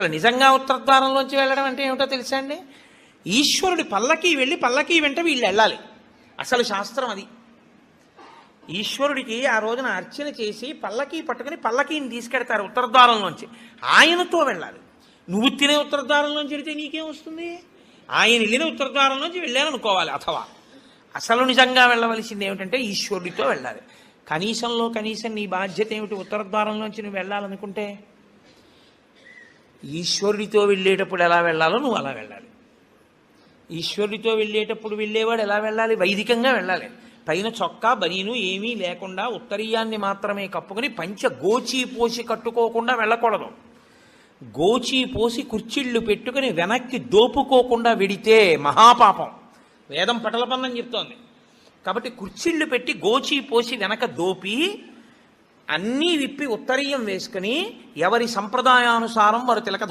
నిజంగా ఉత్తరద్వారంలోంచి వెళ్ళడం అంటే ఏమిటో తెలుసా అండి? ఈశ్వరుడి పల్లకి వెళ్ళి పల్లకి వెంట వీళ్ళు వెళ్ళాలి. అసలు శాస్త్రం అది. ఈశ్వరుడికి ఆ రోజున అర్చన చేసి పల్లకి పట్టుకుని పల్లకీని తీసుకెడతారు ఉత్తరద్వారంలోంచి. ఆయనతో వెళ్ళాలి. నువ్వు తినే ఉత్తరద్వారంలోంచి వెళితే నీకేం వస్తుంది? ఆయన వెళ్ళిన ఉత్తరద్వారంలోంచి వెళ్ళాలనుకోవాలి. అథవా అసలు నిజంగా వెళ్ళవలసింది ఏమిటంటే ఈశ్వరుడితో వెళ్ళాలి. కనీసంలో కనీసం నీ బాధ్యత ఏమిటి? ఉత్తరద్వారంలోంచి నువ్వు వెళ్ళాలనుకుంటే ఈశ్వరుడితో వెళ్ళేటప్పుడు ఎలా వెళ్ళాలో నువ్వు అలా వెళ్ళాలి. ఈశ్వరుడితో వెళ్ళేటప్పుడు వెళ్ళేవాడు ఎలా వెళ్ళాలి? వైదికంగా వెళ్ళాలి. పైన చొక్కా బనీను ఏమీ లేకుండా ఉత్తరీయాన్ని మాత్రమే కప్పుకొని పంచ గోచి పోసి కట్టుకోకుండా వెళ్ళకూడదు. గోచి పోసి కుర్చీళ్ళు పెట్టుకుని వెనక్కి దోపుకోకుండా వెడితే మహాపాపం. వేదం పటలపన్నం చెప్తోంది. కాబట్టి కుర్చీళ్ళు పెట్టి గోచి పోసి వెనక దోపి అన్నీ విప్పి ఉత్తరీయం వేసుకుని ఎవరి సంప్రదాయానుసారం వారు తిలక